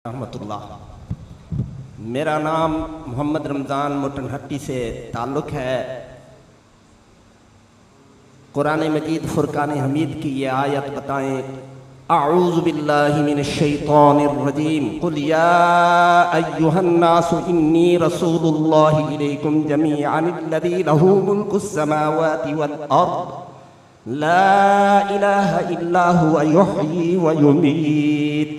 رحمۃ اللہ۔ میرا نام محمد رمضان موٹن ہٹی سے تعلق ہے۔ قرآن مجید فرقان حمید کی یہ آیت بتائیں، اعوذ باللہ من الشیطان الرجیم، قل یا ایہا الناس انی رسول اللہ الیکم جمیعا الذی لہ ملک السماوات والارض لا الہ الا هو یحیی ویمیت۔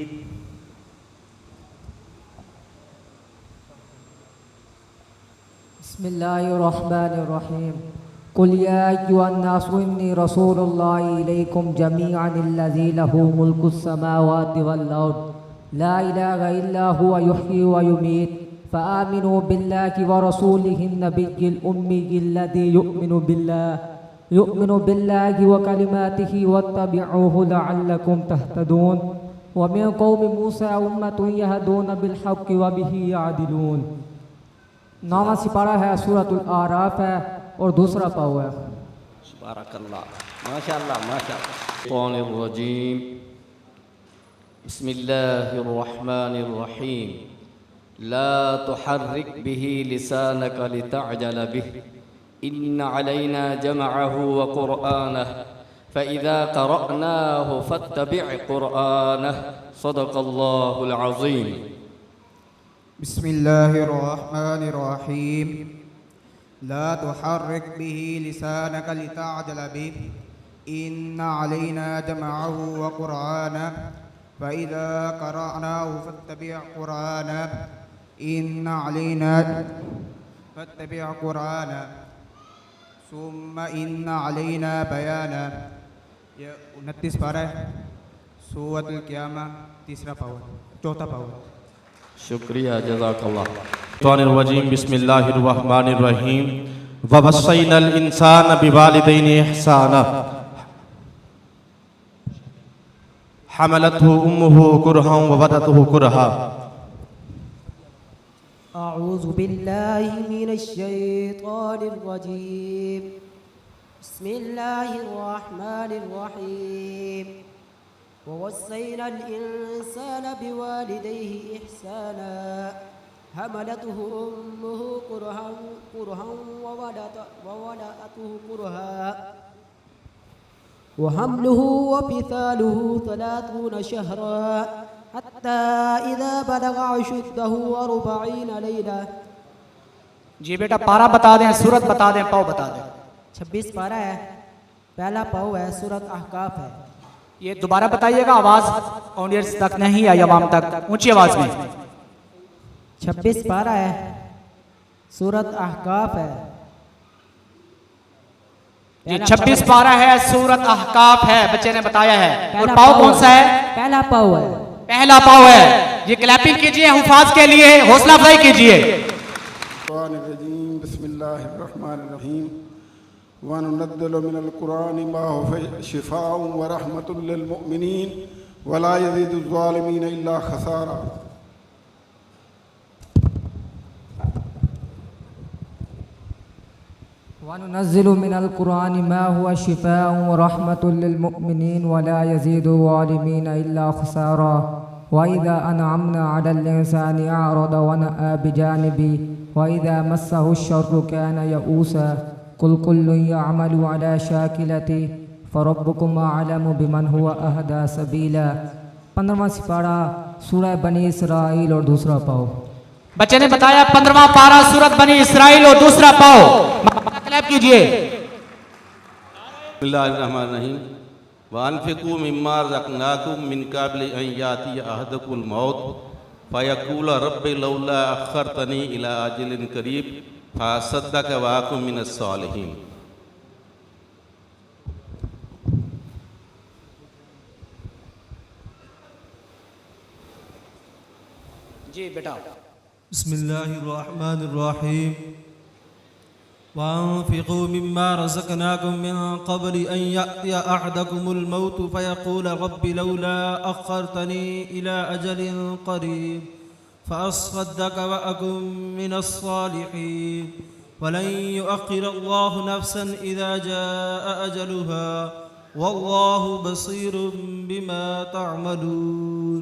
بسم اللہ الرحمن الرحیم، قل یا ایھا الناس انی رسول اللہ الیکم جمیعا الذی لہ ملک السماوات والارض لا الہ الا هو یحیی ویمیت فآمنوا باللہ ورسولہ النبی الامی الذی یؤمن باللہ وکلماتہ واتبعوہ لعلکم تہتدون ومن قوم موسیٰ امۃ یہدون بالحق وبہ یعدلون۔ 9واں سپارہ ہے، سورۃ الاعراف ہے اور دوسرا پاؤ ہے۔ بارک اللہ، ماشاء اللہ ماشاء اللہ۔ الشیطان الرجیم، بسم اللہ الرحمن الرحیم، لا تحرک به لسانک لتعجل به ان علینا جمعه وقرآنه فإذا قرأناه فاتبع قرآنه صدق اللہ العظیم۔ بسم اللہ الرحمن الرحیم، لا تحرک به لسانک لتعجل به ان علینا جمعه وقرآنه فإذا قرأناه فاتبع قرآنه ان علینا فاتبع قرآنه ثم ان علینا بیانه۔ یہ 29 پارہ ہے، سورۃ القیامہ، تیسرا پاؤ، چوتھا پاؤ۔ شکریہ، جزاک اللہ۔ الشیطان الرجیم، بسم اللہ الرحمن الرحیم، ووصینا الانسان بوالدین احسانا حملته امه کرہا ووضعته کرہا۔ اعوذ باللہ من الشیطان الرجیم، بسم اللہ الرحمن الرحیم، ووصینا الانسان بوالدیہ احسانا حملته امه کرہا ووضعته کرہا وحمله وفصاله 30 شهرا حتى اذا بلغ اشدہ 40 لیلہ۔ جی بیٹا پارہ بتا دیں، سورت بتا دیں، پاؤ بتا دیں۔ 26 پارہ ہے، پہلا پاؤ ہے، سورۃ احقاف ہے۔ یہ دوبارہ بتائیے گا، آواز آڈینس تک نہیں آئی، عوام تک، اونچی آواز میں۔ 26 پارہ ہے، سورۃ احقاف ہے۔ یہ 26 پارہ ہے، سورۃ احقاف ہے، بچے نے بتایا ہے۔ اور پاؤ کون سا ہے؟ پہلا پاؤ ہے، پہلا پاؤ ہے۔ یہ کلیپنگ کیجئے حفاظ کے لیے، حوصلہ افزائی کیجئے۔ الشیطان الرجیم، بسم اللہ الرحمن الرحیم، وَنُنَزِّلُ مِنَ الْقُرْآنِ مَا هُوَ شِفَاءٌ وَرَحْمَةٌ لِّلْمُؤْمِنِينَ وَلَا يَزِيدُ الظَّالِمِينَ إِلَّا خَسَارًا۔ وَنُنَزِّلُ مِنَ الْقُرْآنِ مَا هُوَ شِفَاءٌ وَرَحْمَةٌ لِّلْمُؤْمِنِينَ وَلَا يَزِيدُ الظَّالِمِينَ إِلَّا خَسَارًا۔ وَإِذَا أَنْعَمْنَا عَلَى الْإِنسَانِ أَعْرَضَ وَنَأَىٰ بِجَانِبِهِ وَإِذَا مَسَّهُ الشَّرُّ كَانَ يَئُوسًا قُلْ كُلٌّ يَعْمَلُ عَلَىٰ شَاكِلَتِهِ فَرَبُّكُمْ أَعْلَمُ بِمَنْ هُوَ أَهْدَىٰ سَبِيلًا۔ 15واں سپارہ، سورہ بنی اسرائیل اور دوسرا پاؤ۔ بچے نے بتایا 15واں پارہ، سورۃ بنی اسرائیل اور دوسرا پاؤ۔ کلیپ کیجئے۔ بسم اللہ الرحمن الرحیم، وَأَنفِقُوا مِمَّا رَزَقْنَاكُم مِّن قَبْلِ أَن يَأْتِيَ أَحَدَكُمُ الْمَوْتُ فَيَقُولَ رَبِّ لَوْلَا أَخَّرْتَنِي إِلَىٰ أَجَلٍ قَرِيبٍ فَأَصَّدَّقَ وَأَكُن مِّنَ الصَّالِحِينَ۔ جی بیٹا۔ بسم اللہ الرحمن الرحیم، وَأَنفِقُوا مِمَّا رَزَقْنَاكُم مِّن قَبْلِ أَن يَأْتِيَ أَحَدَكُمُ الْمَوْتُ فَيَقُولَ رَبِّ لَوْلَا أَخَّرْتَنِي إِلَىٰ أَجَلٍ قَرِيبٍ فَأَصَّدَّقَ وَأَكُن مِّنَ الصَّالِحِينَ وَلَن يُؤَخِّرَ اللَّهُ نَفْسًا إِذَا جَاءَ أَجَلُهَا وَاللَّهُ بَصِيرٌ بِمَا تَعْمَلُونَ۔